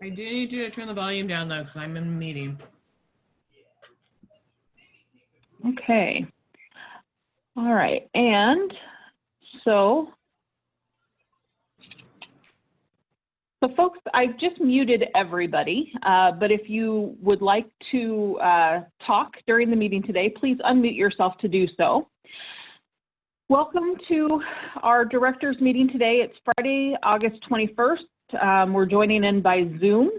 I do need you to turn the volume down though, because I'm in a meeting. Okay. All right. And so folks, I've just muted everybody, but if you would like to talk during the meeting today, please unmute yourself to do so. Welcome to our directors meeting today. It's Friday, August 21st. We're joining in by Zoom.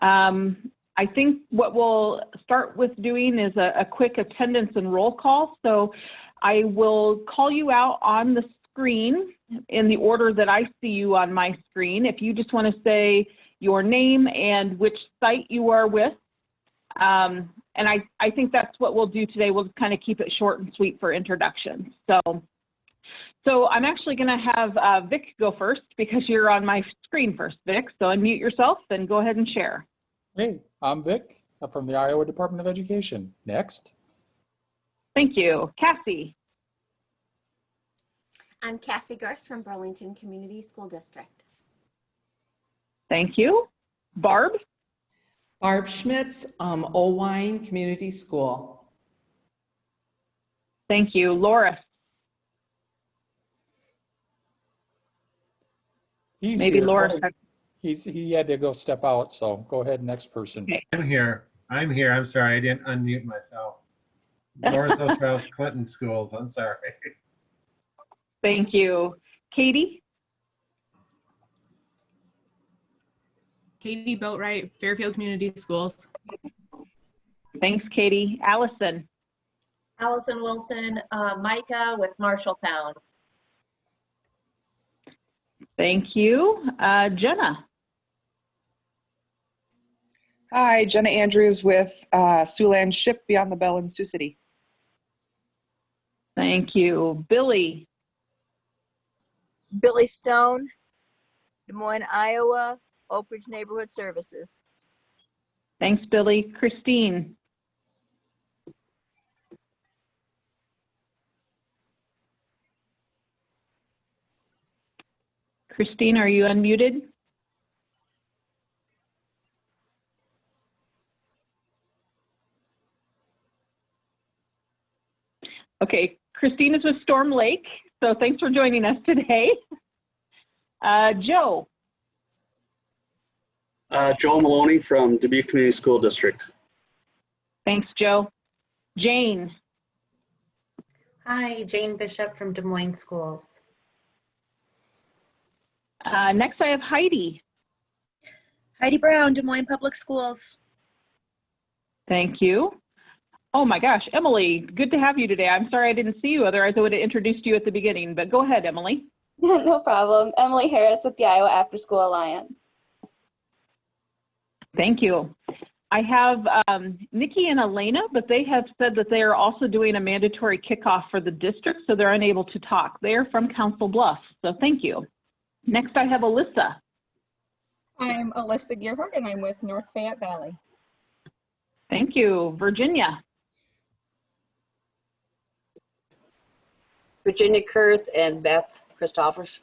I think what we'll start with doing is a quick attendance and roll call. So I will call you out on the screen in the order that I see you on my screen. If you just want to say your name and which site you are with. And I think that's what we'll do today. We'll just kind of keep it short and sweet for introductions. So I'm actually going to have Vic go first because you're on my screen first, Vic. So unmute yourself and go ahead and share. Hey, I'm Vic from the Iowa Department of Education. Next. Thank you. Cassie. I'm Cassie Garst from Burlington Community School District. Thank you. Barb. Barb Schmitz, Owine Community School. Thank you. Laura. Maybe Laura. He had to go step out, so go ahead, next person. Okay. I'm here. I'm sorry, I didn't unmute myself. North Ostrow's Clinton Schools, I'm sorry. Thank you. Katie? Katie Boatwright, Fairfield Community Schools. Thanks, Katie. Allison? Allison Wilson, Micah with Marshalltown. Thank you. Jenna? Hi, Jenna Andrews with Siouxland Ship Beyond the Bell in Sioux City. Thank you. Billy? Billy Stone, Des Moines, Iowa, Oak Ridge Neighborhood Services. Thanks, Billy. Christine? Christine, are you unmuted? Okay, Christine is with Storm Lake, so thanks for joining us today. Joe. Joel Maloney from Dubuque Community School District. Thanks, Joe. Jane. Hi, Jane Bishop from Des Moines Schools. Next I have Heidi. Heidi Brown, Des Moines Public Schools. Thank you. Oh my gosh, Emily, good to have you today. I'm sorry I didn't see you, otherwise I would have introduced you at the beginning, but go ahead, Emily. No problem. Emily Harris with the Iowa After School Alliance. Thank you. I have Nikki and Elena, but they have said that they are also doing a mandatory kickoff for the district, so they're unable to talk. They are from Council Bluffs, so thank you. Next I have Alyssa. I'm Alyssa Gearhart and I'm with North Fayette Valley. Thank you. Virginia. Virginia Kurth and Beth Christophers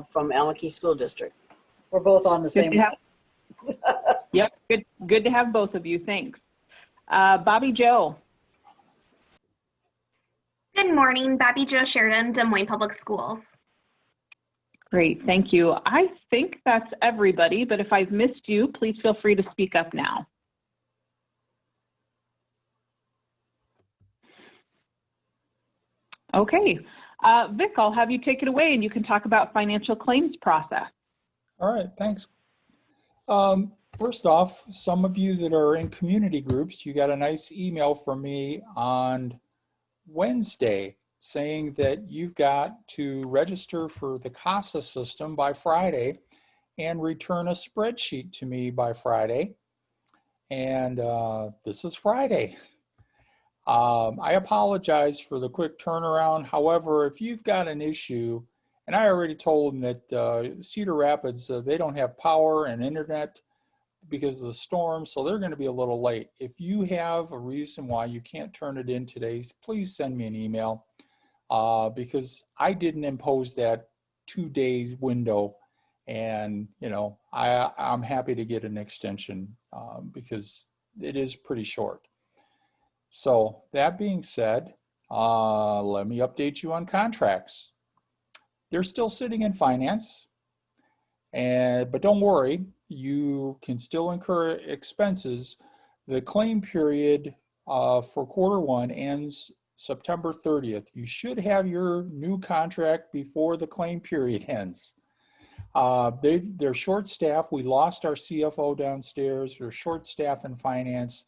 from Allen Key School District. We're both on the same. Yep, good to have both of you. Thanks. Bobby Joe. Good morning, Bobby Joe Sheridan, Des Moines Public Schools. Great, thank you. I think that's everybody, but if I've missed you, please feel free to speak up now. Okay, Vic, I'll have you take it away and you can talk about financial claims process. All right, thanks. First off, some of you that are in community groups, you got a nice email from me on Wednesday saying that you've got to register for the CASA system by Friday and return a spreadsheet to me by Friday. And this is Friday. I apologize for the quick turnaround. However, if you've got an issue, and I already told them that Cedar Rapids, they don't have power and internet because of the storm, so they're going to be a little late. If you have a reason why you can't turn it in today, please send me an email because I didn't impose that 2 days window, And, you know, I'm happy to get an extension because it is pretty short. So that being said, let me update you on contracts. They're still sitting in finance, but don't worry, you can still incur expenses. The claim period for quarter 1 ends September 30th. You should have your new contract before the claim period ends. They're short staffed. We lost our CFO downstairs. They're short staffed in finance.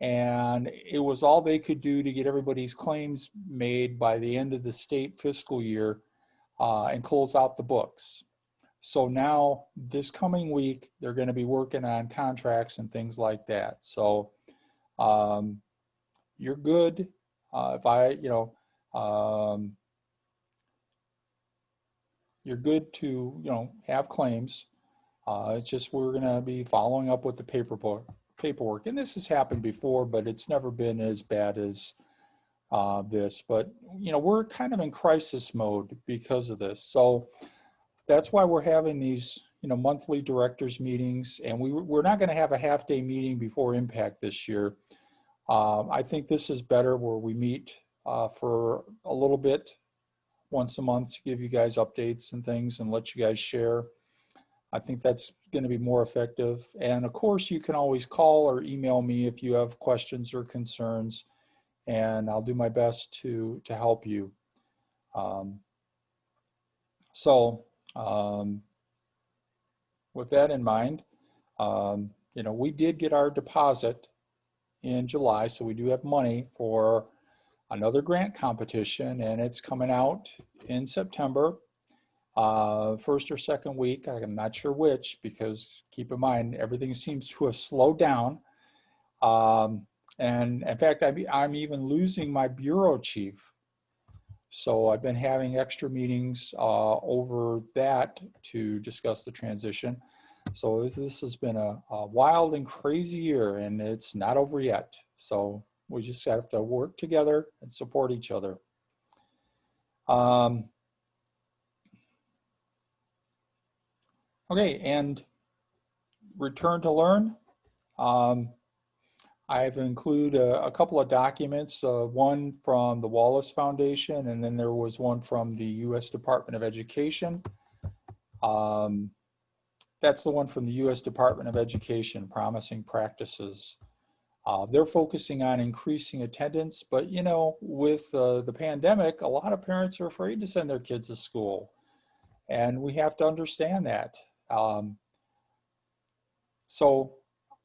And it was all they could do to get everybody's claims made by the end of the state fiscal year and close out the books. So now this coming week, they're going to be working on contracts and things like that. So you're good. You're good to, have claims. It's just we're going to be following up with the paperwork. And this has happened before, but it's never been as bad as this. But, we're kind of in crisis mode because of this. So that's why we're having these, monthly directors meetings. And we're not going to have a half-day meeting before Impact this year. I think this is better where we meet for a little bit once a month to give you guys updates and things and let you guys share. I think that's going to be more effective. And of course, you can always call or email me if you have questions or concerns, and I'll do my best to help you. With that in mind, we did get our deposit in July, so we do have money for another grant competition, and it's coming out in September, first or second week. I'm not sure which, because keep in mind, everything seems to have slowed down. And in fact, I'm even losing my bureau chief. So I've been having extra meetings over that to discuss the transition. So this has been a wild and crazy year, and it's not over yet. So we just have to work together and support each other. Okay, and return to learn. I've included a couple of documents, one from the Wallace Foundation, and then there was one from the U.S. Department of Education. That's the one from the U.S. Department of Education, Promising Practices. They're focusing on increasing attendance, but with the pandemic, a lot of parents are afraid to send their kids to school, and we have to understand that. So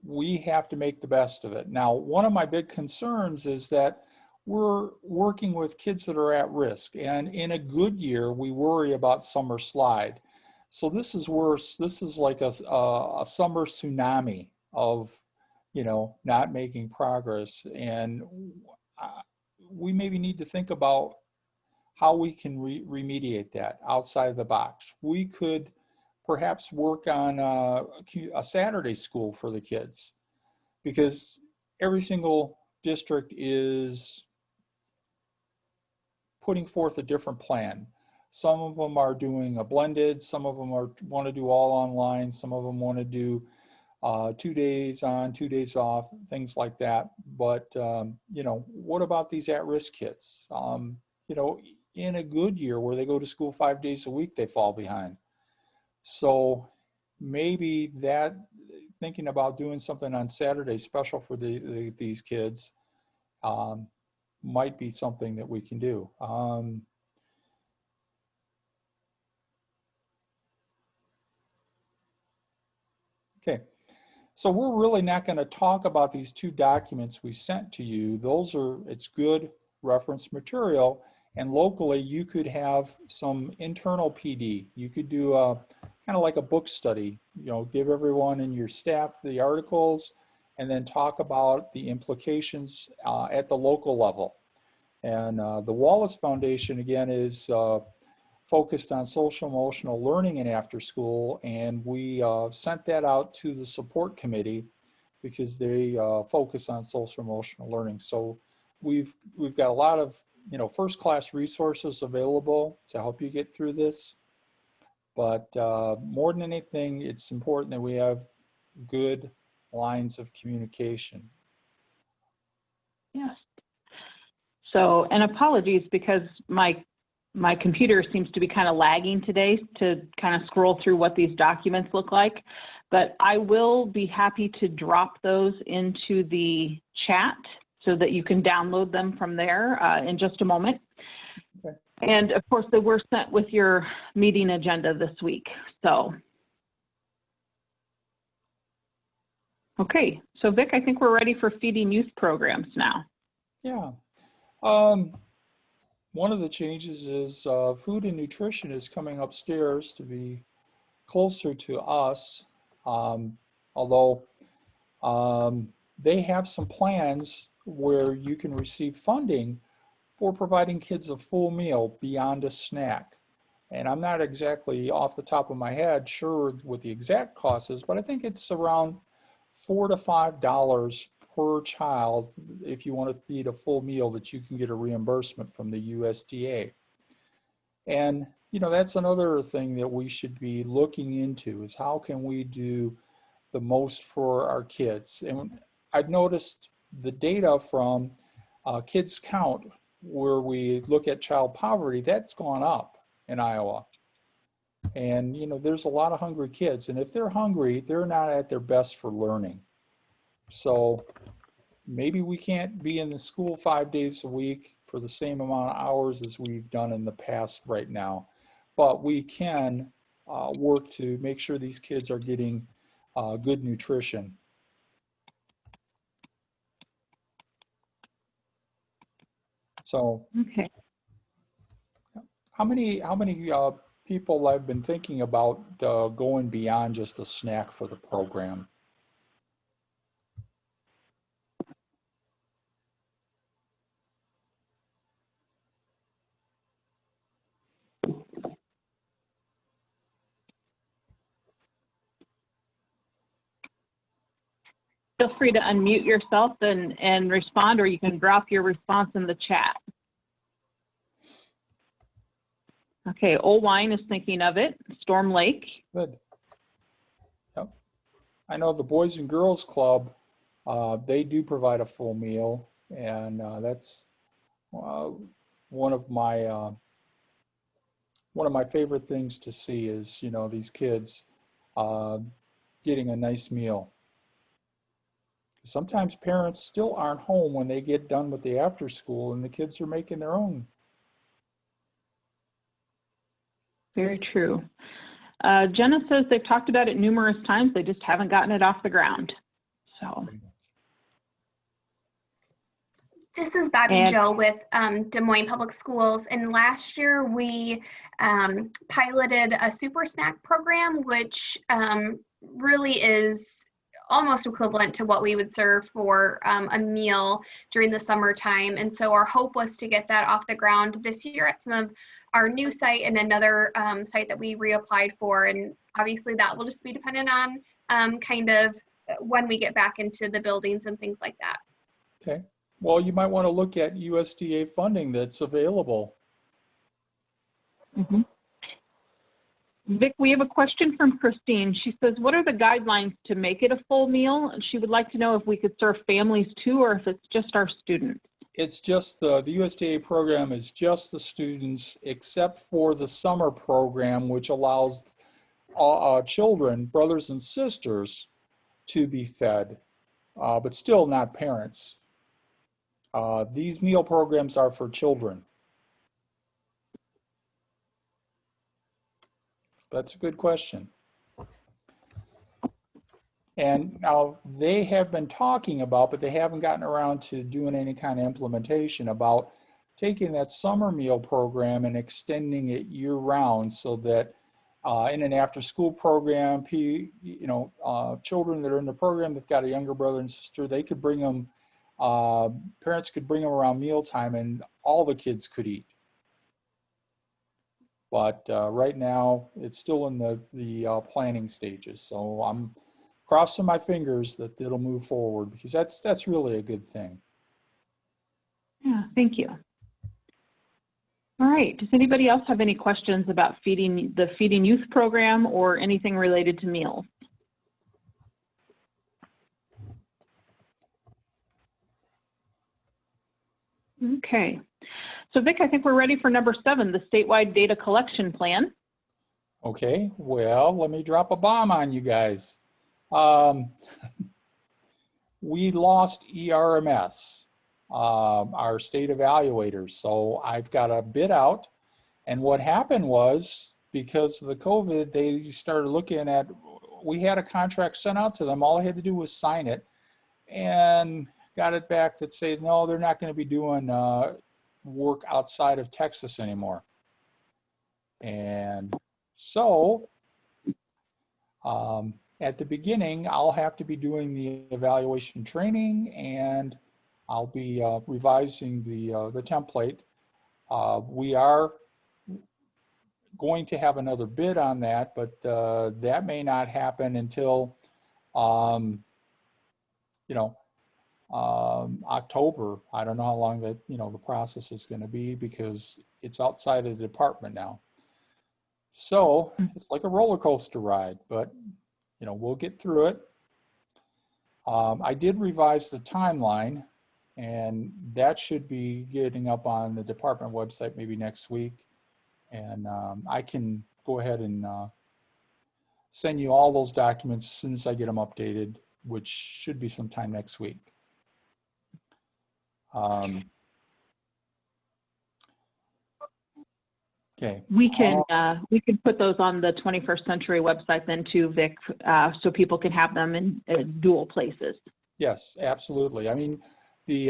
we have to make the best of it. Now, one of my big concerns is that we're working with kids that are at risk, and in a good year, we worry about summer slide. So this is worse. This is like a summer tsunami of not making progress. And we maybe need to think about how we can remediate that outside the box. We could perhaps work on a Saturday school for the kids, because every single district is putting forth a different plan. Some of them are doing a blended, some of them want to do all online, some of them want to do 2 days on, 2 days off, things like that. But, what about these at-risk kids? In a good year where they go to school 5 days a week, they fall behind. So maybe thinking about doing something on Saturday special for these kids might be something that we can do. Okay. So we're really not going to talk about these two documents we sent to you. It's good reference material, and locally you could have some internal PD. You could do kind of like a book study, give everyone in your staff the articles and then talk about the implications at the local level. And the Wallace Foundation, again, is focused on social emotional learning in after school, and we sent that out to the support committee because they focus on social emotional learning. So we've got a lot of first class resources available to help you get through this. But more than anything, it's important that we have good lines of communication. Yes. So, and apologies because my computer seems to be kind of lagging today to kind of scroll through what these documents look like. But I will be happy to drop those into the chat so that you can download them from there in just a moment. Okay. And of course, they were sent with your meeting agenda this week. So, okay. So Vic, I think we're ready for Feeding Youth programs now. Yeah. One of the changes is food and nutrition is coming upstairs to be closer to us. Although they have some plans where you can receive funding for providing kids a full meal beyond a snack. And I'm not exactly off the top of my head sure what the exact cost is, but I think it's around $4 to $5 per child if you want to feed a full meal that you can get a reimbursement from the USDA. And you know, that's another thing that we should be looking into is how can we do the most for our kids. And I've noticed the data from Kids Count, where we look at child poverty, that's gone up in Iowa. And you know, there's a lot of hungry kids, and if they're hungry, they're not at their best for learning. So maybe we can't be in the school 5 days a week for the same amount of hours as we've done in the past right now, but we can work to make sure these kids are getting good nutrition. So, okay. How many people have been thinking about going beyond just a snack for the program? Feel free to unmute yourself and respond, or you can drop your response in the chat. Okay, Old Wine is thinking of it. Storm Lake. Good. Yep. I know the Boys and Girls Club, they do provide a full meal, and that's one of my favorite things to see is, you know, these kids getting a nice meal. Sometimes parents still aren't home when they get done with the after school and the kids are making their own. Very true. Jenna says they've talked about it numerous times. They just haven't gotten it off the ground. So. This is Bobby Joe with Des Moines Public Schools. And last year we piloted a super snack program, which really is almost equivalent to what we would serve for a meal during the summertime. And so our hope was to get that off the ground this year at some of our new site and another site that we reapplied for. And obviously that will just be dependent on kind of when we get back into the buildings and things like that. Okay. Well, you might want to look at USDA funding that's available. Mm-hmm. Vic, we have a question from Christine. She says, what are the guidelines to make it a full meal? She would like to know if we could serve families too, or if it's just our students. It's just the USDA program is just the students, except for the summer program, which allows children, brothers and sisters, to be fed, but still not parents. These meal programs are for children. That's a good question. And now they have been talking about, but they haven't gotten around to doing any kind of implementation about taking that summer meal program and extending it year round so that in an after school program, children that are in the program, they've got a younger brother and sister, they could bring them, parents could bring them around mealtime and all the kids could eat. But right now it's still in the planning stages. So I'm crossing my fingers that it'll move forward because that's really a good thing. Yeah, thank you. All right, does anybody else have any questions about the Feeding Youth program or anything related to meals? Okay, so Vic, I think we're ready for number 7, the statewide data collection plan. Okay, well, let me drop a bomb on you guys. We lost ERMS, our state evaluators. So I've got a bid out. And what happened was, because of the COVID, they started looking at, we had a contract sent out to them. All I had to do was sign it and got it back that said, no, they're not going to be doing work outside of Texas anymore. And so at the beginning, I'll have to be doing the evaluation training, and I'll be revising the template. We are going to have another bid on that, but that may not happen until, October. I don't know how long that, the process is going to be, because it's outside of the department now. So it's like a roller coaster ride, but we'll get through it. I did revise the timeline, and that should be getting up on the department website maybe next week. And I can go ahead and send you all those documents as soon as I get them updated, which should be sometime next week. Okay. We can put those on the 21st Century website then too, Vic, so people can have them in dual places. Yes, absolutely. I mean, the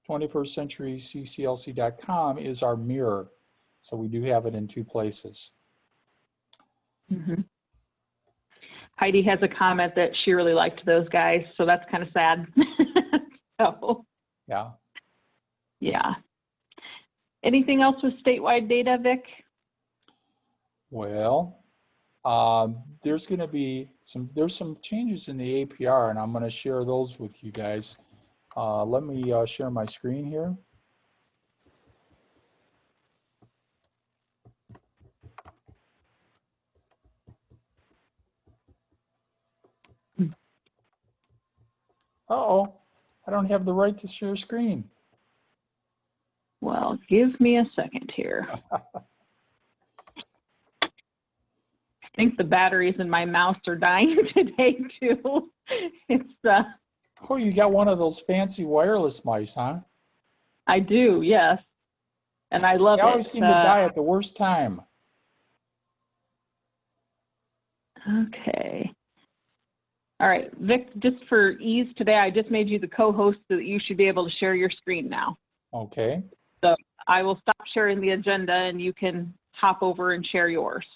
21st Century CCLC.com is our mirror, so we do have it in 2 places. Mm-hmm. Heidi has a comment that she really liked those guys, so that's kind of sad. So, yeah. Anything else with statewide data, Vic? Well, there's going to be some changes in the APR, and I'm going to share those with you guys. Let me share my screen here. Uh-oh, I don't have the right to share screen. Well, give me a second here. I think the batteries in my mouse are dying today too. It's Oh, you got one of those fancy wireless mice, huh? I do, yes. And I love it. They always seem to die at the worst time. Okay. All right, Vic, just for ease today, I just made you the co-host so that you should be able to share your screen now. Okay. So I will stop sharing the agenda and you can hop over and share yours.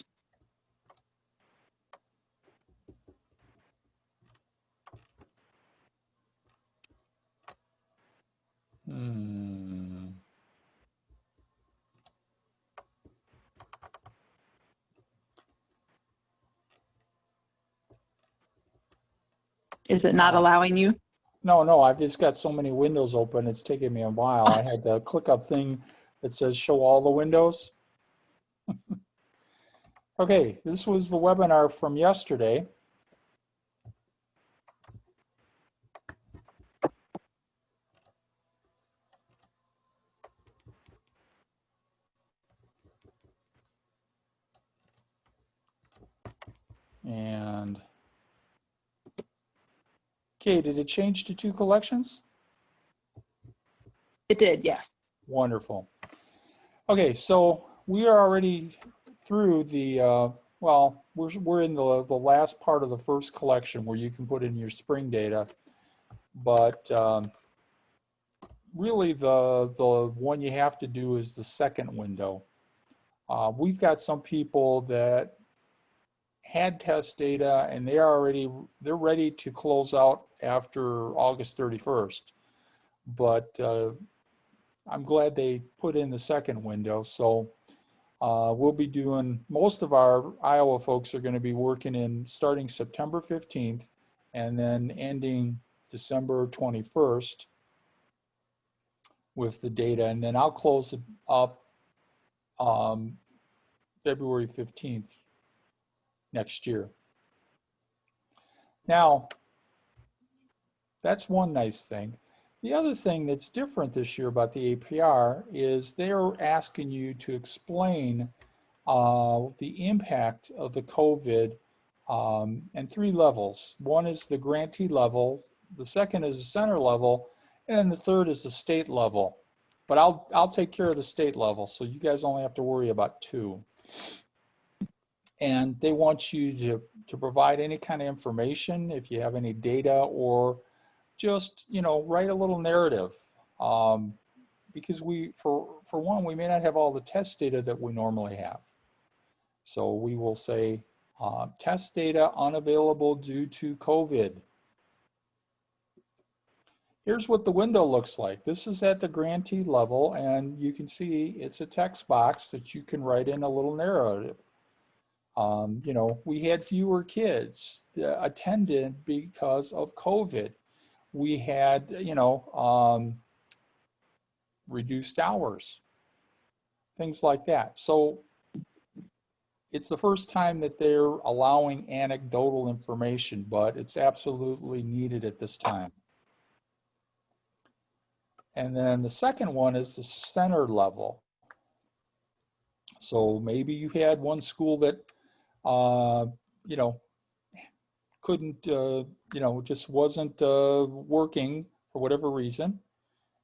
Is it not allowing you? No, I've just got so many windows open, it's taking me a while. I had to click a thing that says show all the windows. Okay, this was the webinar from yesterday. And okay, did it change to 2 collections? It did, yes. Wonderful. Okay, so we are already through the, well, we're in the last part of the first collection where you can put in your spring data. But really the one you have to do is the second window. We've got some people that had test data and they're ready to close out after August 31st. But I'm glad they put in the second window. So we'll be doing, most of our Iowa folks are going to be working in starting September 15th and then ending December 21st with the data. And then I'll close it up February 15th next year. Now, that's one nice thing. The other thing that's different this year about the APR is they're asking you to explain the impact of the COVID and 3 levels. One is the grantee level, the second is the center level, and the third is the state level. But I'll take care of the state level, so you guys only have to worry about 2. And they want you to provide any kind of information, if you have any data, or just, you know, write a little narrative. Because for one, we may not have all the test data that we normally have. So we will say, test data unavailable due to COVID. Here's what the window looks like. This is at the grantee level, and you can see it's a text box that you can write in a little narrative. You know, we had fewer kids that attended because of COVID. We had, you know, reduced hours, things like that. So it's the first time that they're allowing anecdotal information, but it's absolutely needed at this time. And then the second one is the center level. So maybe you had one school that, you know, couldn't, you know, just wasn't working for whatever reason.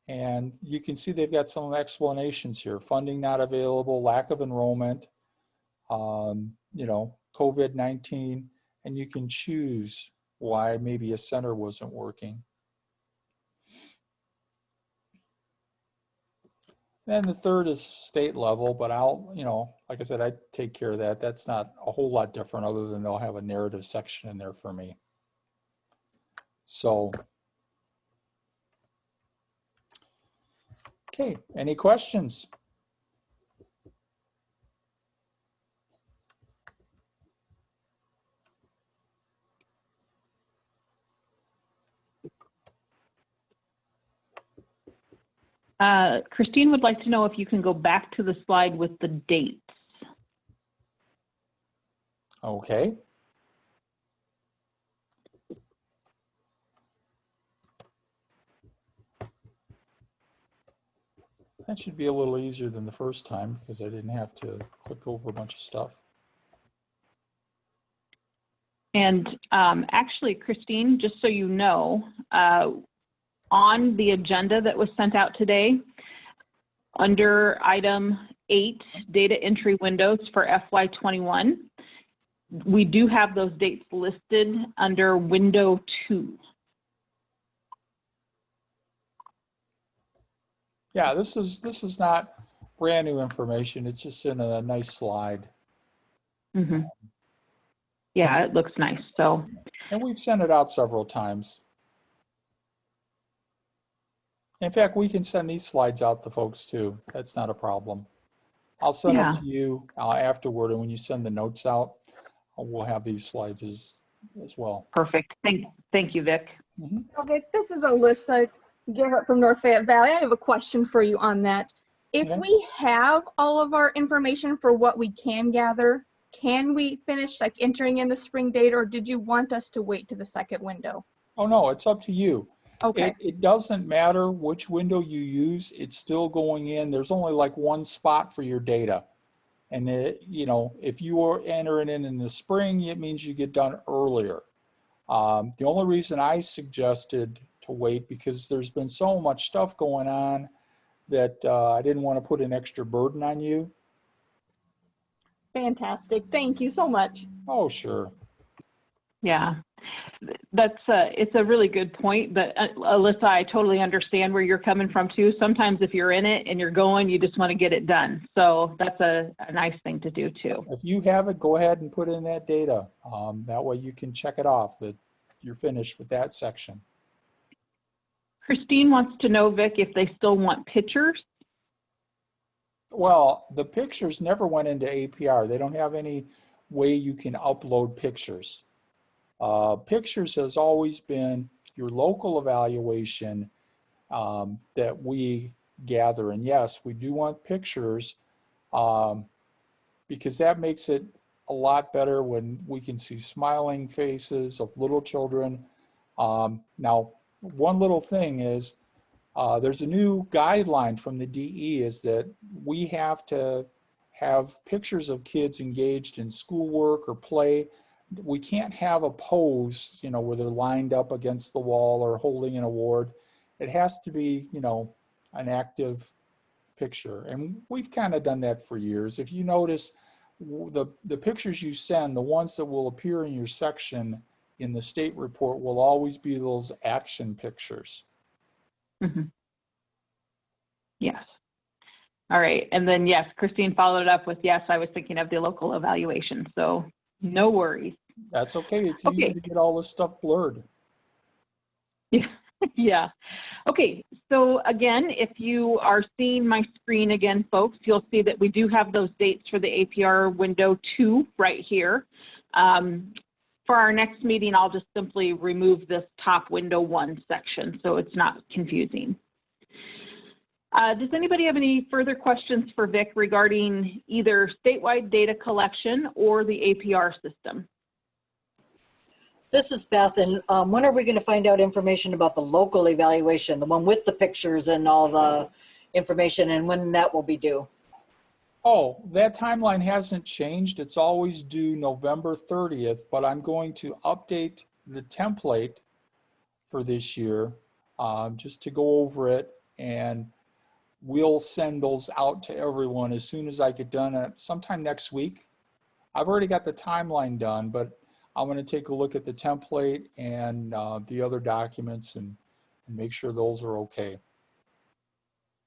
And you can see they've got some explanations here. Funding not available, lack of enrollment, you know, COVID-19, and you can choose why maybe a center wasn't working. And the third is state level, but I'll, you know, like I said, I take care of that. That's not a whole lot different other than they'll have a narrative section in there for me. So, okay, any questions? Christine would like to know if you can go back to the slide with the dates. Okay. That should be a little easier than the first time because I didn't have to click over a bunch of stuff. And actually, Christine, just so you know, on the agenda that was sent out today, under item 8, data entry windows for FY21, we do have those dates listed under window 2. Yeah, this is not brand new information. It's just in a nice slide. Mm-hmm. Yeah, it looks nice. So, and we've sent it out several times. In fact, we can send these slides out to folks too. That's not a problem. I'll send them to you afterward, and when you send the notes out, we'll have these slides as well. Perfect. Thank you, Vic. Mm-hmm. Okay, this is Alyssa Gerhart from North Fayette Valley. I have a question for you on that. If we have all of our information for what we can gather, can we finish like entering in the spring data, or did you want us to wait to the second window? Oh no, it's up to you. Okay. It doesn't matter which window you use. It's still going in. There's only like one spot for your data. And you know, if you are entering in the spring, it means you get done earlier. The only reason I suggested to wait, because there's been so much stuff going on that I didn't want to put an extra burden on you. Fantastic. Thank you so much. Oh, sure. Yeah, it's a really good point, but Alyssa, I totally understand where you're coming from too. Sometimes if you're in it and you're going, you just want to get it done. So that's a nice thing to do too. If you have it, go ahead and put in that data. That way you can check it off that you're finished with that section. Christine wants to know, Vic, if they still want pictures. Well, the pictures never went into APR. They don't have any way you can upload pictures. Pictures has always been your local evaluation that we gather. And yes, we do want pictures because that makes it a lot better when we can see smiling faces of little children. Now, one little thing is there's a new guideline from the DE is that we have to have pictures of kids engaged in schoolwork or play. We can't have a pose, you know, where they're lined up against the wall or holding an award. It has to be, you know, an active picture. And we've kind of done that for years. If you notice, the pictures you send, the ones that will appear in your section in the state report will always be those action pictures. Mm-hmm. Yes. All right. And then, yes, Christine followed up with, yes, I was thinking of the local evaluation. So no worries. That's okay. It's easy to get all this stuff blurred. Yeah. Yeah. Okay. So again, if you are seeing my screen again, folks, you'll see that we do have those dates for the APR window 2 right here. For our next meeting, I'll just simply remove this top window 1 section so it's not confusing. Does anybody have any further questions for Vic regarding either statewide data collection or the APR system? This is Beth, and when are we going to find out information about the local evaluation, the one with the pictures and all the information, and when that will be due? Oh, that timeline hasn't changed. It's always due November 30th, but I'm going to update the template for this year just to go over it, and we'll send those out to everyone as soon as I get done sometime next week. I've already got the timeline done, but I'm going to take a look at the template and the other documents and make sure those are okay.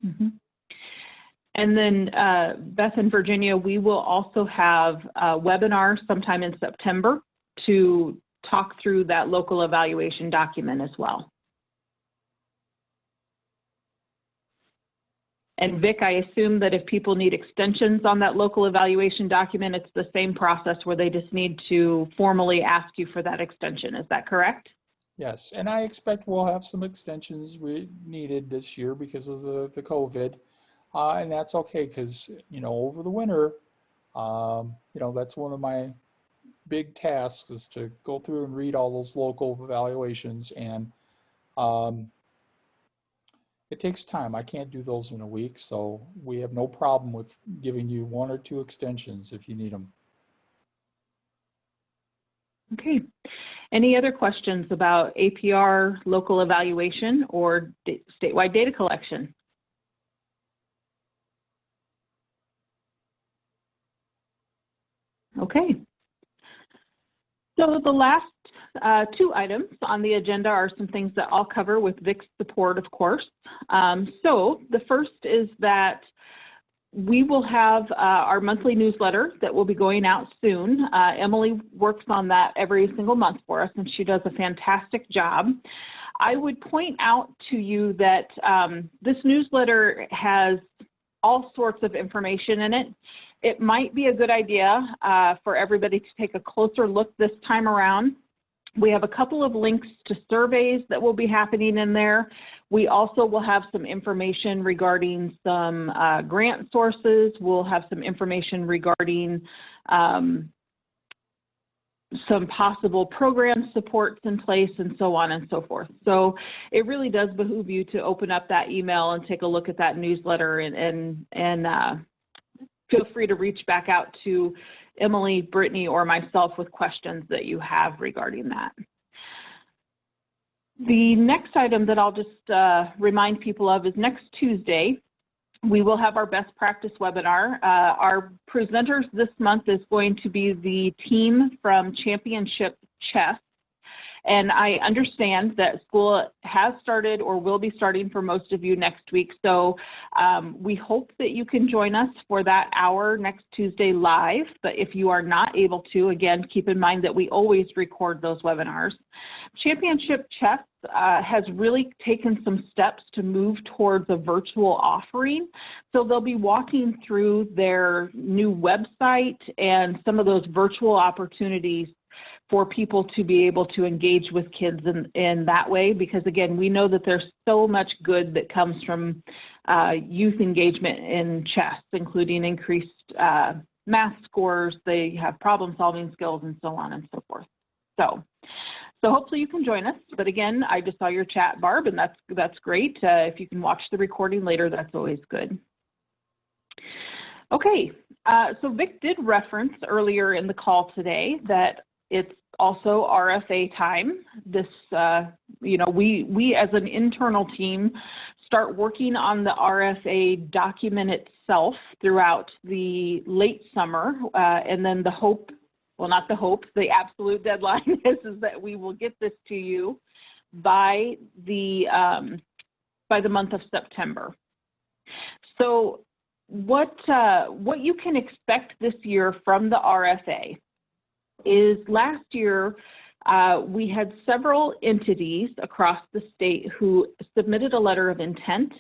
Mm-hmm. And then Beth and Virginia, we will also have a webinar sometime in September to talk through that local evaluation document as well. And Vic, I assume that if people need extensions on that local evaluation document, it's the same process where they just need to formally ask you for that extension. Is that correct? Yes, and I expect we'll have some extensions needed this year because of the COVID. And that's okay because, you know, over the winter, you know, that's one of my big tasks is to go through and read all those local evaluations. And it takes time. I can't do those in a week. So we have no problem with giving you 1 or 2 extensions if you need them. Okay. Any other questions about APR, local evaluation, or statewide data collection? Okay. So the last 2 items on the agenda are some things that I'll cover with Vic's support, of course. So the first is that we will have our monthly newsletter that will be going out soon. Emily works on that every single month for us, and she does a fantastic job. I would point out to you that this newsletter has all sorts of information in it. It might be a good idea for everybody to take a closer look this time around. We have a couple of links to surveys that will be happening in there. We also will have some information regarding some grant sources. We'll have some information regarding some possible program supports in place and so on and so forth. So it really does behoove you to open up that email and take a look at that newsletter and feel free to reach back out to Emily, Brittany, or myself with questions that you have regarding that. The next item that I'll just remind people of is next Tuesday, we will have our best practice webinar. Our presenters this month is going to be the team from Championship Chess. And I understand that school has started or will be starting for most of you next week. So we hope that you can join us for that hour next Tuesday live. But if you are not able to, again, keep in mind that we always record those webinars. Championship Chess has really taken some steps to move towards a virtual offering. So they'll be walking through their new website and some of those virtual opportunities for people to be able to engage with kids in that way, because again, we know that there's so much good that comes from youth engagement in chess, including increased math scores, they have problem-solving skills, and so on and so forth. So hopefully you can join us. But again, I just saw your chat, Barb, and that's great. If you can watch the recording later, that's always good. Okay, so Vic did reference earlier in the call today that it's also RFA time. This, we as an internal team start working on the RFA document itself throughout the late summer, and then the hope, well, not the hope, the absolute deadline is that we will get this to you by the month of September. So what you can expect this year from the RFA is last year we had several entities across the state who submitted a letter of intent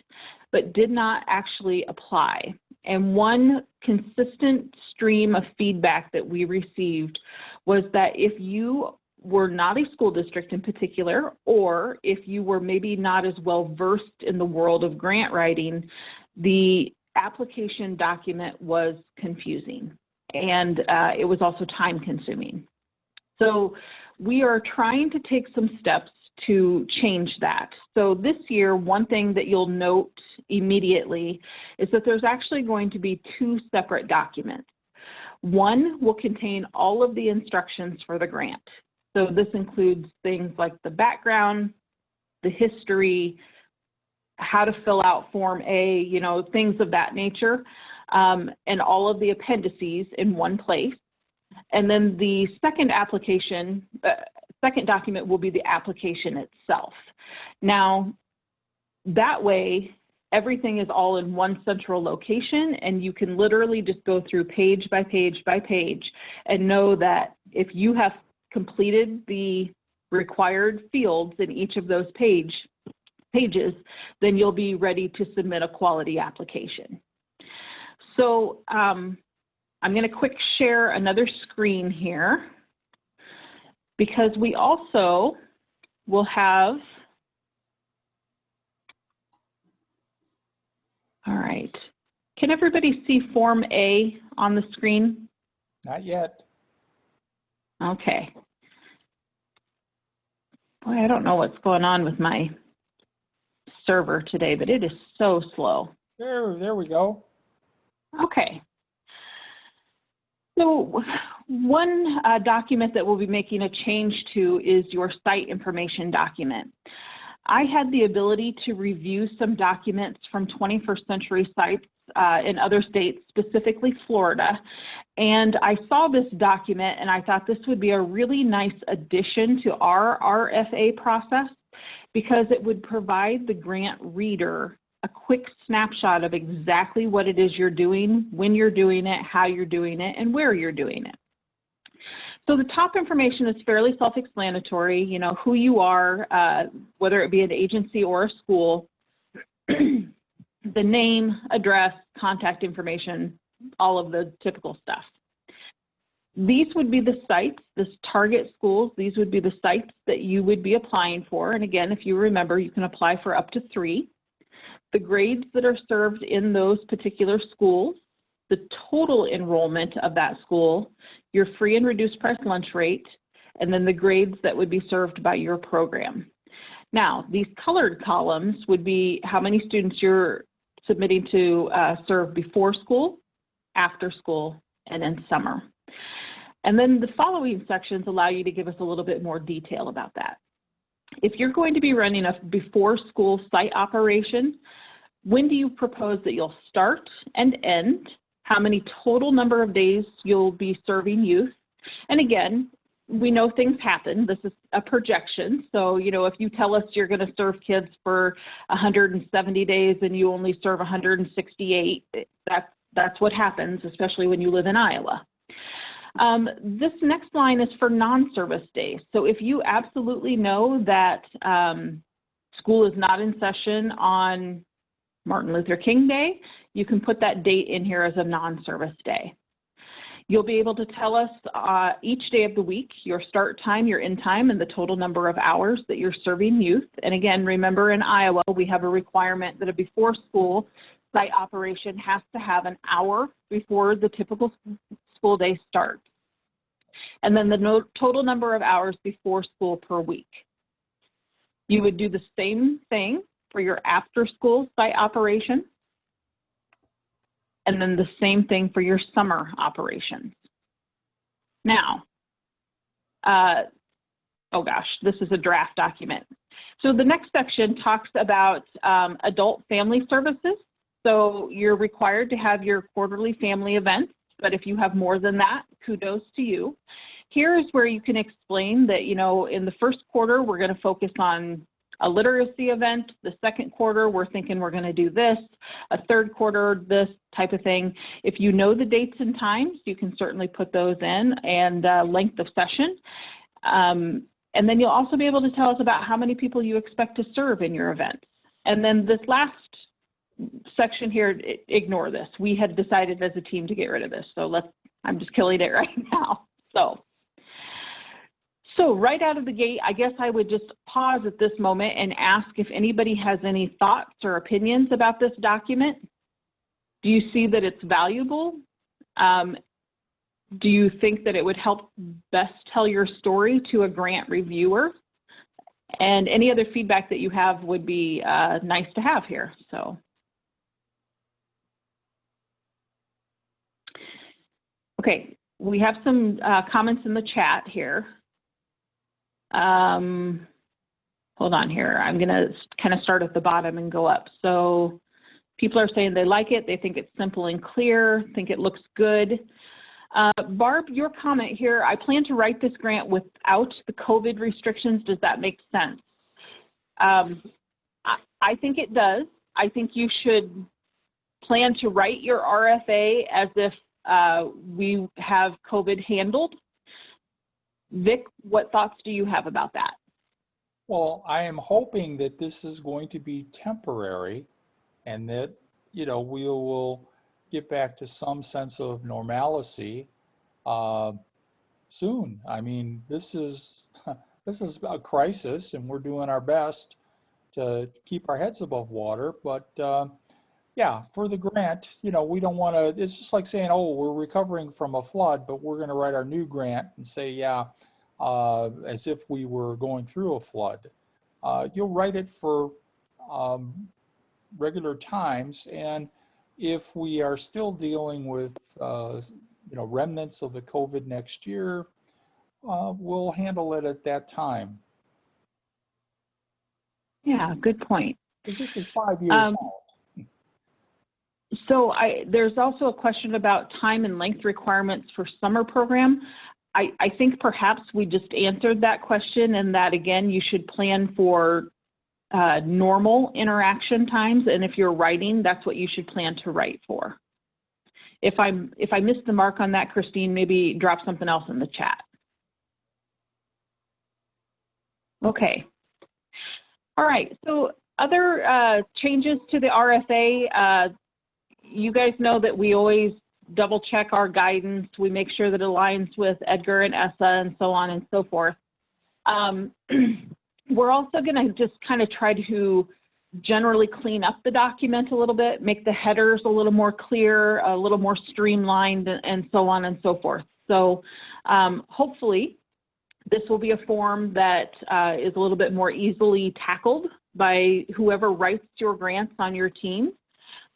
but did not actually apply. And one consistent stream of feedback that we received was that if you were not a school district in particular, or if you were maybe not as well versed in the world of grant writing, the application document was confusing, and it was also time consuming. So we are trying to take some steps to change that. So this year, one thing that you'll note immediately is that there's actually going to be two separate documents. One will contain all of the instructions for the grant. So this includes things like the background, the history, how to fill out Form A, things of that nature, and all of the appendices in one place. And then the second application, second document will be the application itself. Now, that way, everything is all in one central location, and you can literally just go through page by page by page and know that if you have completed the required fields in each of those pages, then you'll be ready to submit a quality application. So I'm going to quick share another screen here, because we also will have, all right, can everybody see Form A on the screen? Not yet. Okay. Boy, I don't know what's going on with my server today, but it is so slow. There we go. Okay. So one document that we'll be making a change to is your site information document. I had the ability to review some documents from 21st century sites in other states, specifically Florida, and I saw this document and I thought this would be a really nice addition to our RFA process, because it would provide the grant reader a quick snapshot of exactly what it is you're doing, when you're doing it, how you're doing it, and where you're doing it. So the top information is fairly self-explanatory, who you are, whether it be an agency or a school, the name, address, contact information, all of the typical stuff. These would be the sites, this target schools, these would be the sites that you would be applying for. And again, if you remember, you can apply for up to 3. The grades that are served in those particular schools, the total enrollment of that school, your free and reduced price lunch rate, and then the grades that would be served by your program. Now, these colored columns would be how many students you're submitting to serve before school, after school, and in summer. And then the following sections allow you to give us a little bit more detail about that. If you're going to be running a before school site operation, when do you propose that you'll start and end? How many total number of days you'll be serving youth? And again, we know things happen. This is a projection. So, if you tell us you're going to serve kids for 170 days and you only serve 168, that's what happens, especially when you live in Iowa. This next line is for non-service days. So if you absolutely know that school is not in session on Martin Luther King Day, you can put that date in here as a non-service day. You'll be able to tell us each day of the week, your start time, your end time, and the total number of hours that you're serving youth. And again, remember in Iowa, we have a requirement that a before school site operation has to have an hour before the typical school day starts. And then the total number of hours before school per week. You would do the same thing for your after-school site operation, and then the same thing for your summer operations. Now, oh gosh, this is a draft document. So the next section talks about adult family services. So you're required to have your quarterly family events, but if you have more than that, kudos to you. Here's where you can explain that, you know, in the first quarter, we're going to focus on a literacy event. The second quarter, we're thinking we're going to do this. A third quarter, this type of thing. If you know the dates and times, you can certainly put those in, and length of session. And then you'll also be able to tell us about how many people you expect to serve in your events. And then this last section here, ignore this. We had decided as a team to get rid of this. So I'm just killing it right now. So right out of the gate, I guess I would just pause at this moment and ask if anybody has any thoughts or opinions about this document. Do you see that it's valuable? Do you think that it would help best tell your story to a grant reviewer? And any other feedback that you have would be nice to have here. So. Okay, we have some comments in the chat here. Hold on here. I'm going to kind of start at the bottom and go up. So people are saying they like it. They think it's simple and clear, think it looks good. Barb, your comment here, I plan to write this grant without the COVID restrictions. Does that make sense? I think it does. I think you should plan to write your RFA as if we have COVID handled. Vic, what thoughts do you have about that? Well, I am hoping that this is going to be temporary and that, you know, we will get back to some sense of normalcy soon. I mean, this is a crisis and we're doing our best to keep our heads above water. But yeah, for the grant, you know, we don't want to, it's just like saying, oh, we're recovering from a flood, but we're going to write our new grant and say, yeah, as if we were going through a flood. You'll write it for regular times, and if we are still dealing with you know, remnants of the COVID next year, we'll handle it at that time. Yeah, good point. Because this is 5 years out. So there's also a question about time and length requirements for summer program. I think perhaps we just answered that question, and that again, you should plan for normal interaction times, and if you're writing, that's what you should plan to write for. If I missed the mark on that, Christine, maybe drop something else in the chat. Okay. All right, so other changes to the RFA, you guys know that we always double check our guidance. We make sure that it aligns with Edgar and ESSA and so on and so forth. We're also going to just kind of try to generally clean up the document a little bit, make the headers a little more clear, a little more streamlined, and so on and so forth. So hopefully this will be a form that is a little bit more easily tackled by whoever writes your grants on your team.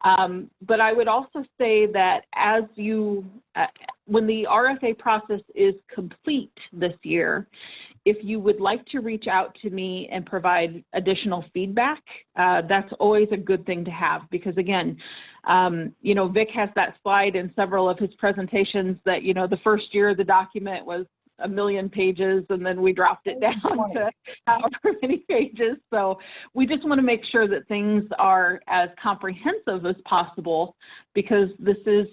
But I would also say that as you, when the RFA process is complete this year, if you would like to reach out to me and provide additional feedback, that's always a good thing to have, because again, you know, Vic has that slide in several of his presentations that, you know, the first year the document was 1 million pages and then we dropped it down to however many pages. So we just want to make sure that things are as comprehensive as possible, because this is,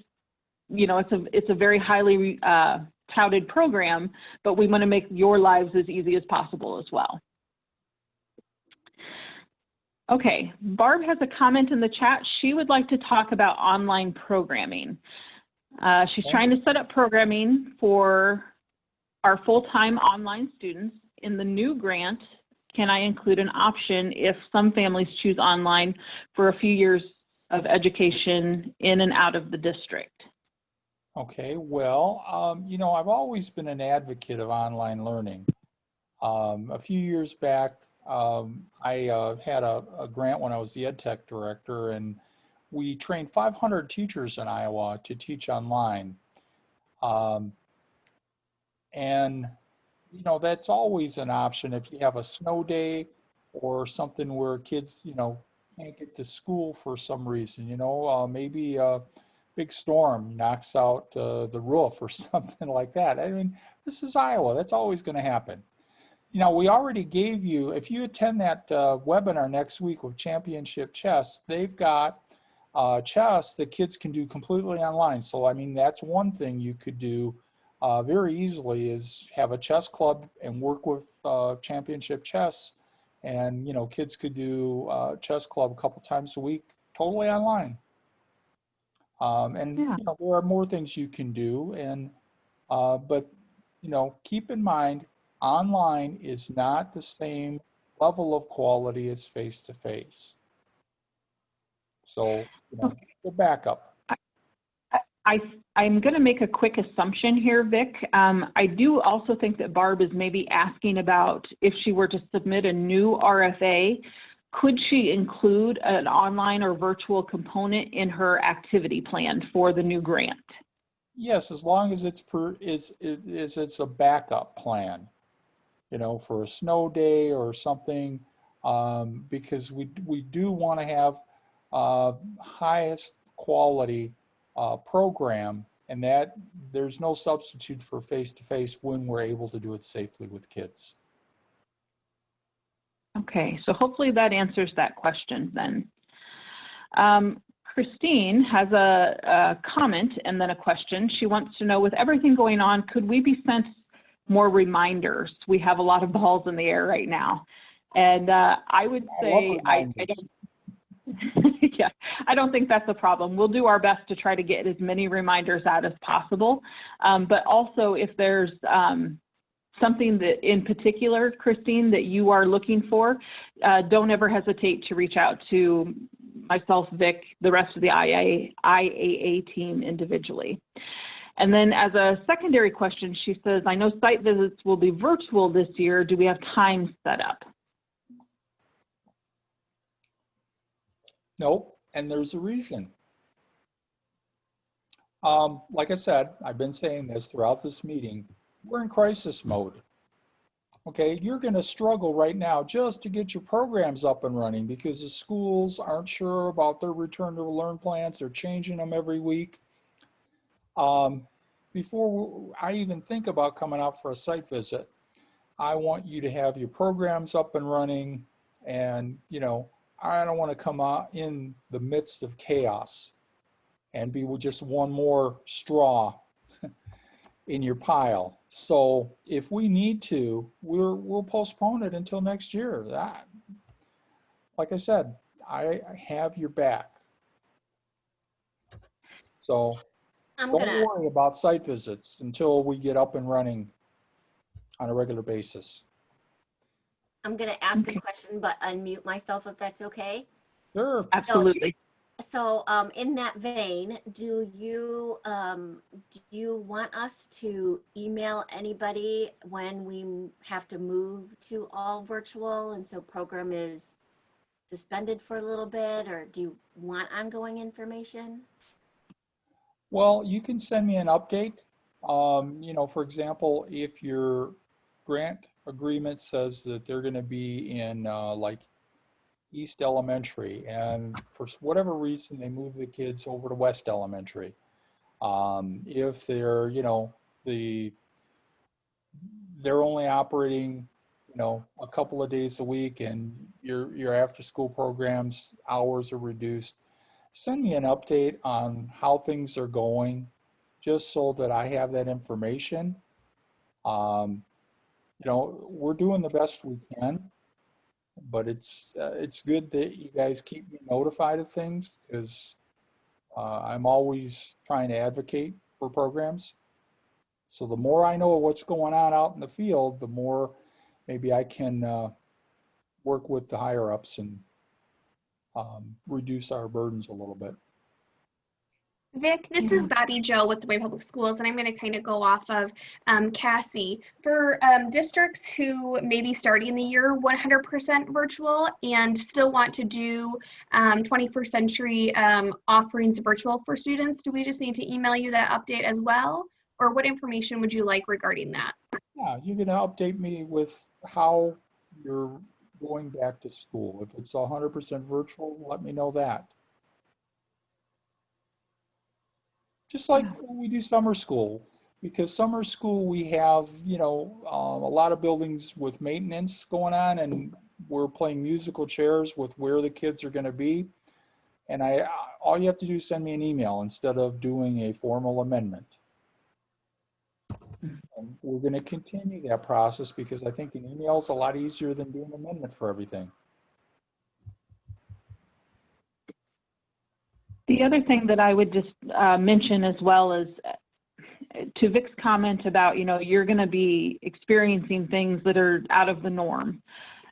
you know, it's a very highly touted program, but we want to make your lives as easy as possible as well. Okay, Barb has a comment in the chat. She would like to talk about online programming. She's trying to set up programming for our full-time online students. In the new grant, can I include an option if some families choose online for a few years of education in and out of the district? Okay, well, I've always been an advocate of online learning. A few years back, I had a grant when I was the ed tech director, and we trained 500 teachers in Iowa to teach online. And that's always an option if you have a snow day or something where kids, can't get to school for some reason, maybe a big storm knocks out the roof or something like that. I mean, this is Iowa. That's always going to happen. We already gave you, if you attend that webinar next week with Championship Chess, they've got chess that kids can do completely online. So, I mean, that's one thing you could do very easily is have a chess club and work with Championship Chess. And, kids could do chess club a couple times a week, totally online. There are more things you can do. And, but, keep in mind, online is not the same level of quality as face-to-face. So, it's a backup. I'm going to make a quick assumption here, Vic. I do also think that Barb is maybe asking about if she were to submit a new RFA, could she include an online or virtual component in her activity plan for the new grant? Yes, as long as it's a backup plan, for a snow day or something, because we do want to have highest quality program, and that there's no substitute for face-to-face when we're able to do it safely with kids. Okay, so hopefully that answers that question then. Christine has a comment and then a question. She wants to know, with everything going on, could we be sent more reminders? We have a lot of balls in the air right now. And I would say, I don't, yeah, I don't think that's a problem. We'll do our best to try to get as many reminders out as possible. But also if there's something that in particular, Christine, that you are looking for, don't ever hesitate to reach out to myself, Vic, the rest of the IAA team individually. And then as a secondary question, she says, I know site visits will be virtual this year. Do we have time set up? Nope, and there's a reason. Like I said, I've been saying this throughout this meeting, we're in crisis mode. Okay, you're going to struggle right now just to get your programs up and running because the schools aren't sure about their return to learn plans. They're changing them every week. Before I even think about coming out for a site visit, I want you to have your programs up and running, and I don't want to come out in the midst of chaos and be with just one more straw in your pile. So if we need to, we'll postpone it until next year. Like I said, I have your back. So don't worry about site visits until we get up and running on a regular basis. I'm going to ask a question, but unmute myself if that's okay. Sure. Absolutely. So in that vein, do you want us to email anybody when we have to move to all virtual and so program is suspended for a little bit, or do you want ongoing information? Well, you can send me an update. For example, if your grant agreement says that they're going to be in like East Elementary, and for whatever reason they move the kids over to West Elementary. If they're, they're only operating, a couple of days a week, and your after school programs hours are reduced, send me an update on how things are going, just so that I have that information. We're doing the best we can. But it's good that you guys keep me notified of things, because I'm always trying to advocate for programs. So the more I know what's going on out in the field, the more maybe I can work with the higher ups and reduce our burdens a little bit. Vic, this is Bobby Joe with Des Moines Public Schools, and I'm going to kind of go off of Cassie. For districts who may be starting the year 100% virtual and still want to do 21st century offerings virtual for students, do we just need to email you that update as well? Or what information would you like regarding that? Yeah, you can update me with how you're going back to school. If it's 100% virtual, let me know that. Just like when we do summer school, because summer school we have, you know, a lot of buildings with maintenance going on, and we're playing musical chairs with where the kids are going to be. And all you have to do is send me an email instead of doing a formal amendment. And we're going to continue that process because I think an email is a lot easier than doing an amendment for everything. The other thing that I would just mention as well is to Vic's comment about, you know, you're going to be experiencing things that are out of the norm.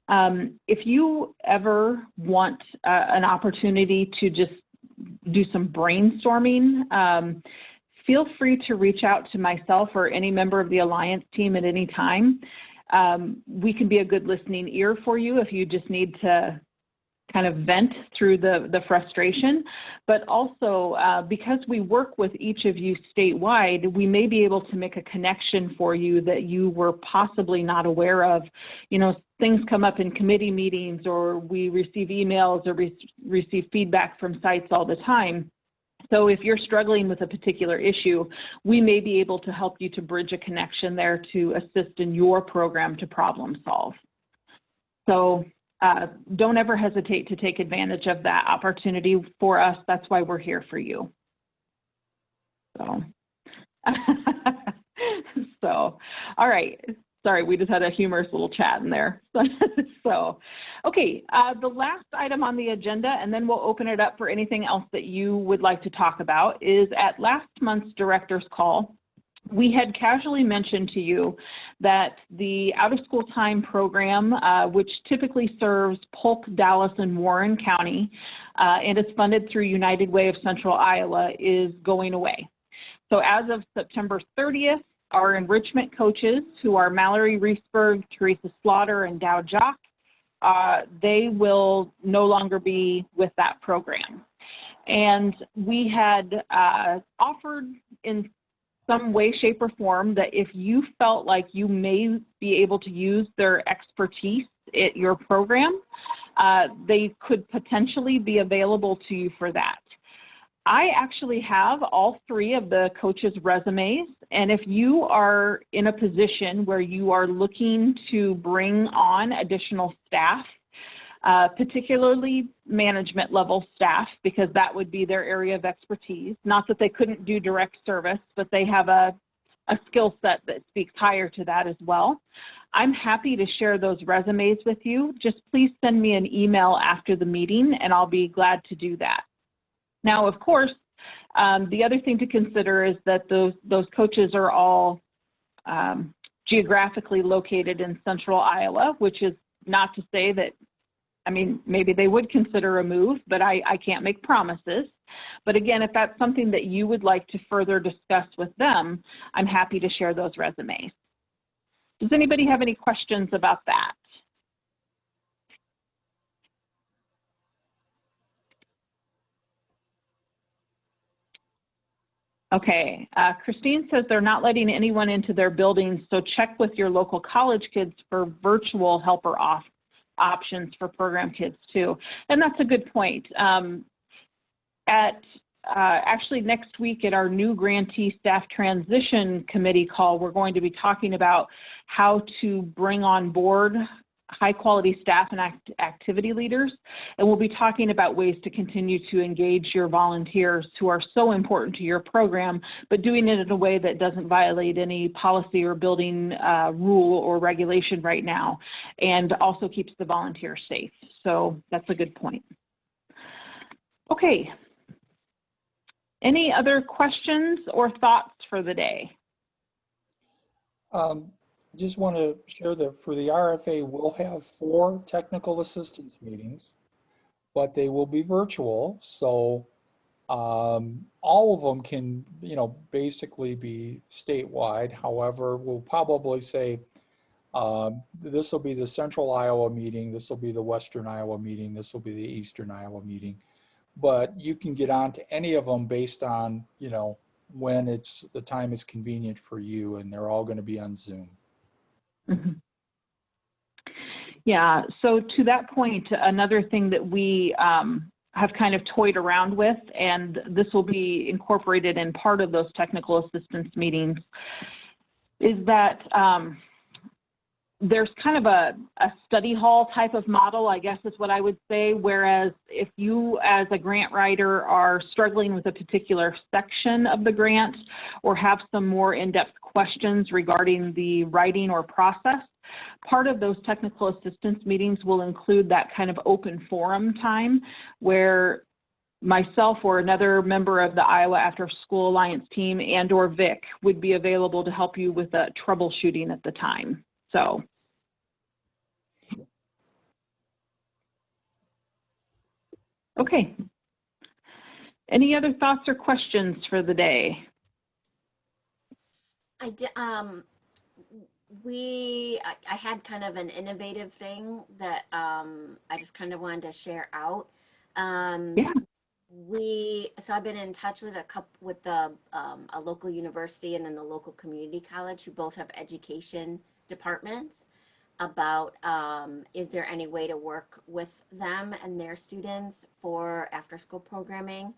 If you ever want an opportunity to just do some brainstorming, feel free to reach out to myself or any member of the Alliance team at any time. We can be a good listening ear for you if you just need to kind of vent through the frustration, but also because we work with each of you statewide, we may be able to make a connection for you that you were possibly not aware of. You know, things come up in committee meetings, or we receive emails or receive feedback from sites all the time. So if you're struggling with a particular issue, we may be able to help you to bridge a connection there to assist in your program to problem solve. So don't ever hesitate to take advantage of that opportunity for us. That's why we're here for you. So, all right. Sorry, we just had a humorous little chat in there. So, okay, the last item on the agenda, and then we'll open it up for anything else that you would like to talk about, is at last month's director's call, we had casually mentioned to you that the out-of-school time program, which typically serves Polk, Dallas, and Warren County, and is funded through United Way of Central Iowa, is going away. So as of September 30th, our enrichment coaches, who are Mallory Reesberg, Teresa Slaughter, and Dow Jock, they will no longer be with that program. And we had offered in some way, shape, or form that if you felt like you may be able to use their expertise at your program, they could potentially be available to you for that. I actually have all three of the coaches' resumes, and if you are in a position where you are looking to bring on additional staff, particularly management level staff, because that would be their area of expertise. Not that they couldn't do direct service, but they have a skill set that speaks higher to that as well. I'm happy to share those resumes with you. Just please send me an email after the meeting and I'll be glad to do that. Now, of course, the other thing to consider is that those coaches are all geographically located in central Iowa, which is not to say that, I mean, maybe they would consider a move, but I can't make promises. But again, if that's something that you would like to further discuss with them, I'm happy to share those resumes. Does anybody have any questions about that? Okay, Christine says they're not letting anyone into their buildings, so check with your local college kids for virtual helper options for program kids too. And that's a good point. Actually next week at our new grantee staff transition committee call, we're going to be talking about how to bring on board high quality staff and activity leaders. And we'll be talking about ways to continue to engage your volunteers who are so important to your program, but doing it in a way that doesn't violate any policy or building rule or regulation right now, and also keeps the volunteers safe. So that's a good point. Okay. Any other questions or thoughts for the day? I just want to share that for the RFA, we'll have 4 technical assistance meetings. but they will be virtual. So all of them can, basically be statewide. However, we'll probably say this will be the Central Iowa meeting, this will be the Western Iowa meeting, this will be the Eastern Iowa meeting. But you can get on to any of them based on, when the time is convenient for you, and they're all going to be on Zoom. Mm-hmm. Yeah, so to that point, another thing that we have kind of toyed around with, and this will be incorporated in part of those technical assistance meetings, is that there's kind of a study hall type of model, I guess is what I would say, whereas if you as a grant writer are struggling with a particular section of the grant or have some more in-depth questions regarding the writing or process, part of those technical assistance meetings will include that kind of open forum time where myself or another member of the Iowa After School Alliance team and or Vic would be available to help you with troubleshooting at the time. So. Okay. Any other thoughts or questions for the day? I had kind of an innovative thing that I just kind of wanted to share out. Yeah. So I've been in touch with a local university and then the local community college who both have education departments about is there any way to work with them and their students for after school programming.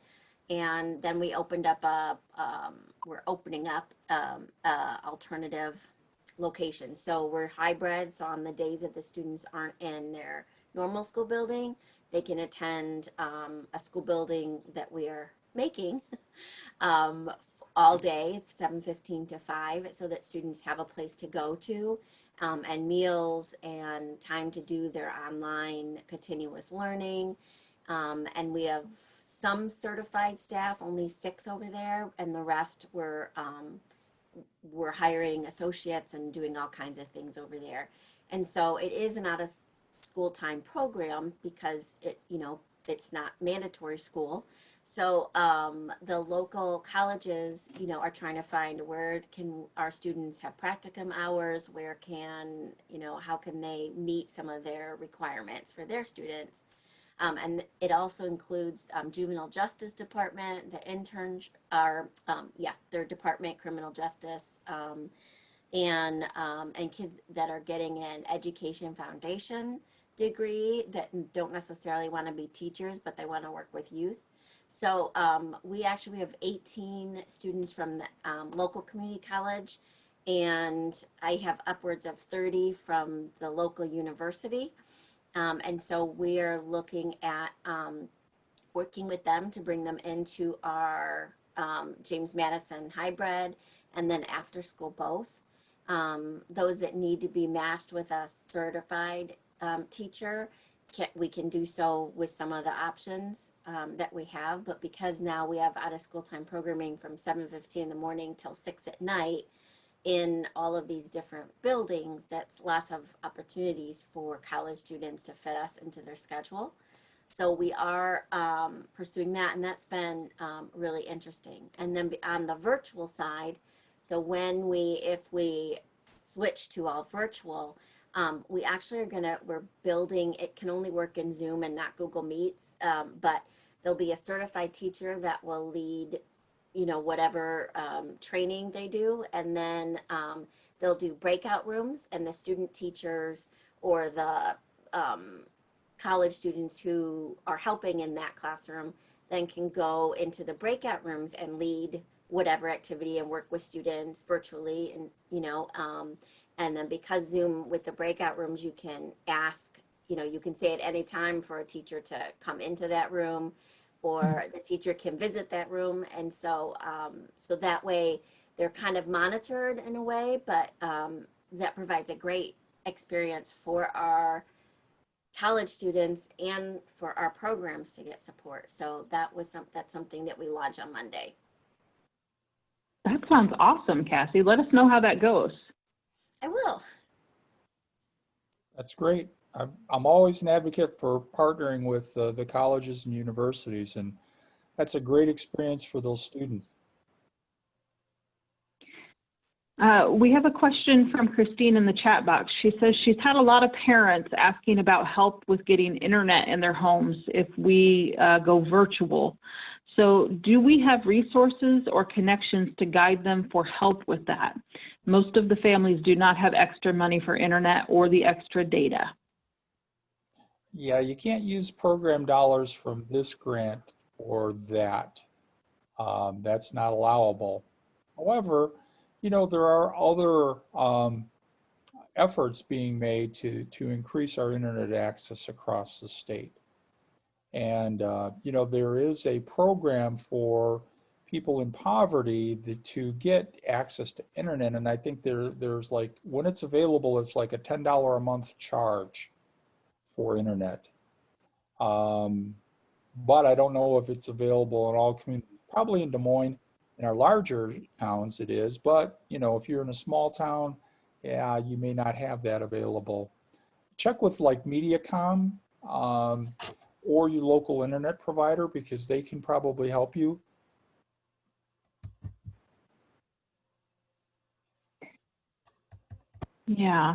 And then we opened up we're opening up alternative locations. So we're hybrid. So on the days that the students aren't in their normal school building, they can attend a school building that we are making all day, 7:15 to 5, so that students have a place to go to and meals and time to do their online continuous learning. And we have some certified staff, only 6 over there, and the rest we're hiring associates and doing all kinds of things over there. And so it is an out of school time program because it's not mandatory school. So the local colleges, are trying to find where can our students have practicum hours, how can they meet some of their requirements for their students. And it also includes juvenile justice department, the interns are, their department, criminal justice, and kids that are getting an education foundation degree that don't necessarily want to be teachers, but they want to work with youth. So we actually have 18 students from the local community college, and I have upwards of 30 from the local university. And so we're looking at working with them to bring them into our James Madison hybrid and then after school both. Those that need to be matched with a certified teacher, we can do so with some of the options that we have, but because now we have out of school time programming from 7:15 in the morning till 6 at night in all of these different buildings, that's lots of opportunities for college students to fit us into their schedule. So we are pursuing that, and that's been really interesting. And then on the virtual side, so if we switch to all virtual, we actually we're building, it can only work in Zoom and not Google Meets, but there'll be a certified teacher that will lead, whatever training they do. And then they'll do breakout rooms, and the student teachers or the college students who are helping in that classroom then can go into the breakout rooms and lead whatever activity and work with students virtually. And, and then because Zoom with the breakout rooms, you can ask, you can say at any time for a teacher to come into that room, or the teacher can visit that room. And so, so that way they're kind of monitored in a way, but that provides a great experience for our college students and for our programs to get support. So that's something that we launched on Monday. That sounds awesome, Cassie. Let us know how that goes. I will. That's great. I'm always an advocate for partnering with the colleges and universities, and that's a great experience for those students. We have a question from Christine in the chat box. She says she's had a lot of parents asking about help with getting internet in their homes if we go virtual. So do we have resources or connections to guide them for help with that? Most of the families do not have extra money for internet or the extra data. Yeah, you can't use program dollars from this grant for that. That's not allowable. However, you know, there are other efforts being made to increase our internet access across the state. And, you know, there is a program for people in poverty to get access to internet. And I think there's like, when it's available, it's like a $10 a month charge for internet. But I don't know if it's available in all communities. Probably in Des Moines. In our larger towns it is, but you know, if you're in a small town, yeah, you may not have that available. Check with like Mediacom or your local internet provider, because they can probably help you. Yeah.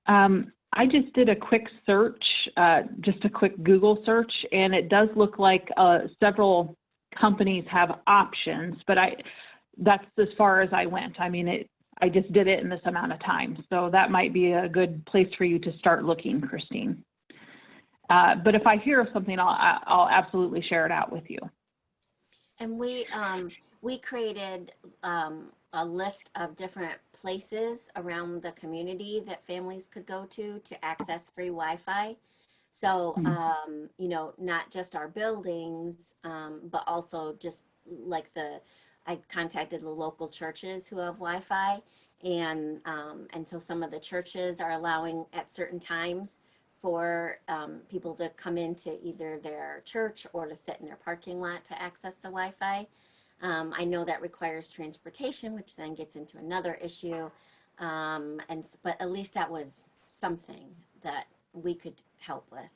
I just did a quick search, just a quick Google search, and it does look like several companies have options, but that's as far as I went. I mean, I just did it in this amount of time. So that might be a good place for you to start looking, Christine. But if I hear of something, I'll absolutely share it out with you. And we created a list of different places around the community that families could go to access free Wi-Fi. So, you know, not just our buildings, but also just like I contacted the local churches who have Wi-Fi, and so some of the churches are allowing at certain times for people to come into either their church or to sit in their parking lot to access the Wi-Fi. I know that requires transportation, which then gets into another issue, but at least that was something that we could help with.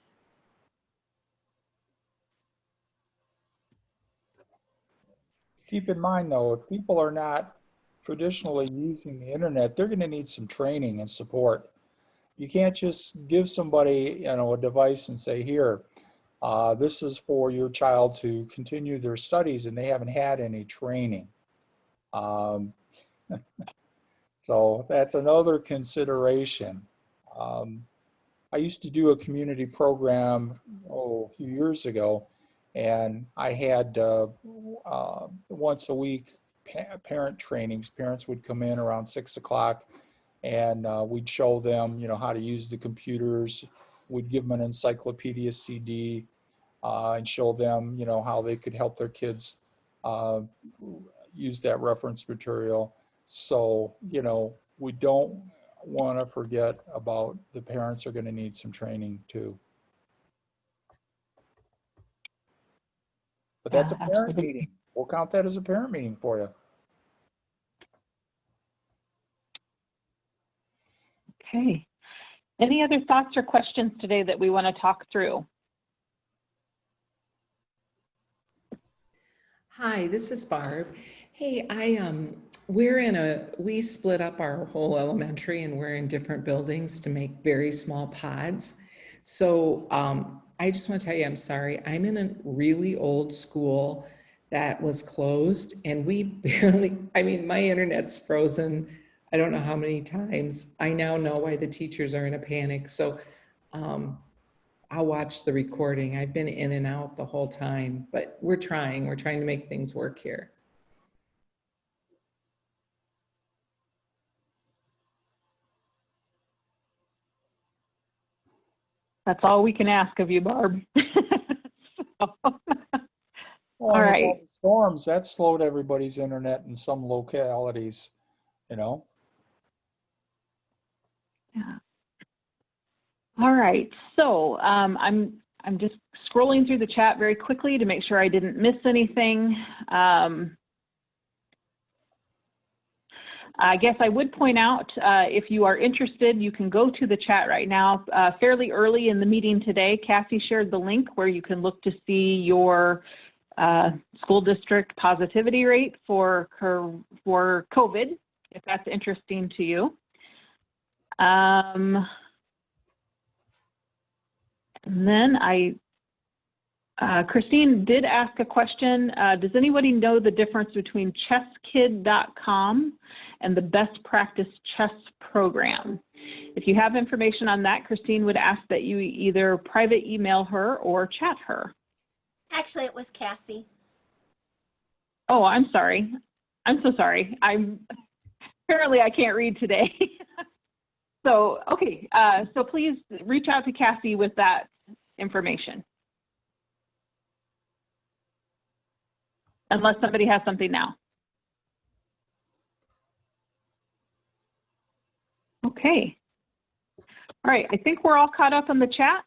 Keep in mind though, if people are not traditionally using the internet, they're going to need some training and support. You can't just give somebody, you know, a device and say, here, this is for your child to continue their studies, and they haven't had any training. So that's another consideration. I used to do a community program a few years ago, and I had once a week parent trainings. Parents would come in around 6 o'clock, and we'd show them, you know, how to use the computers. We'd give them an encyclopedia CD and show them, you know, how they could help their kids use that reference material. So, you know, we don't want to forget about the parents are going to need some training too. But that's a parent meeting. We'll count that as a parent meeting for you. Okay. Any other thoughts or questions today that we want to talk through? Hi, this is Barb. Hey, we split up our whole elementary, and we're in different buildings to make very small pods. So I just want to tell you, I'm sorry. I'm in a really old school that was closed, and we barely, I mean, my internet's frozen. I don't know how many times. I now know why the teachers are in a panic. So I'll watch the recording. I've been in and out the whole time, but we're trying to make things work here. That's all we can ask of you, Barb. Well, all right. all the storms, that slowed everybody's internet in some localities, you know. Yeah. All right. So I'm just scrolling through the chat very quickly to make sure I didn't miss anything. I guess I would point out, if you are interested, you can go to the chat right now. Fairly early in the meeting today, Cassie shared the link where you can look to see your school district positivity rate for COVID, if that's interesting to you. And then Christine did ask a question. Does anybody know the difference between chesskid.com and the Best Practice Chess Program? If you have information on that, Christine would ask that you either private email her or chat her. Actually, it was Cassie. Oh, I'm sorry. I'm so sorry. Apparently I can't read today. So, okay. So please reach out to Cassie with that information. Unless somebody has something now. Okay. All right, I think we're all caught up on the chat.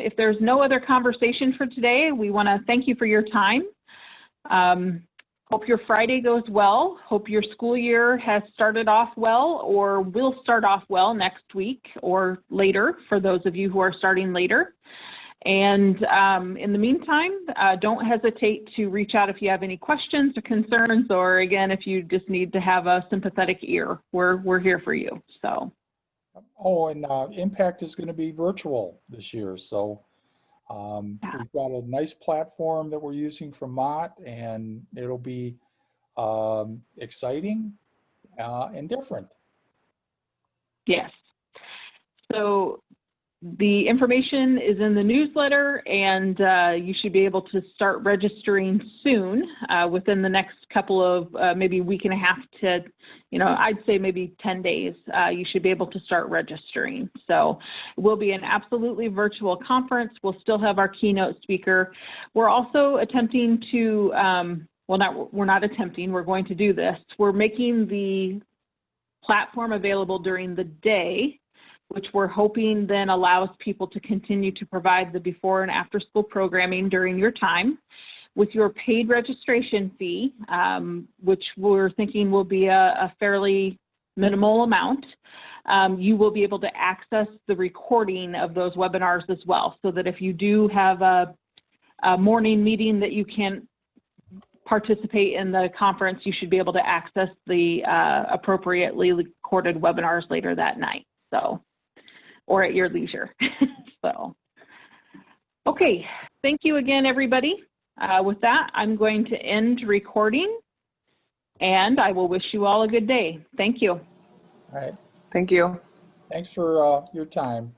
If there's no other conversation for today, we want to thank you for your time. Hope your Friday goes well. Hope your school year has started off well or will start off well next week or later for those of you who are starting later. And in the meantime, don't hesitate to reach out if you have any questions or concerns, or again, if you just need to have a sympathetic ear, we're here for you. So. Oh, and Impact is going to be virtual this year. So we've got a nice platform that we're using from Mott, and it'll be exciting and different. Yes. So the information is in the newsletter, and you should be able to start registering soon, within the next couple of maybe week and a half to, I'd say maybe 10 days. You should be able to start registering. So it will be an absolutely virtual conference. We'll still have our keynote speaker. We're also attempting to, we're not attempting, we're going to do this. We're making the platform available during the day, which we're hoping then allows people to continue to provide the before and after school programming during your time. With your paid registration fee, which we're thinking will be a fairly minimal amount, you will be able to access the recording of those webinars as well, so that if you do have a morning meeting that you can't participate in the conference, you should be able to access the appropriately recorded webinars later that night. So, or at your leisure. So, okay, thank you again, everybody. With that, I'm going to end recording, and I will wish you all a good day. Thank you. All right. Thank you. Thanks for your time.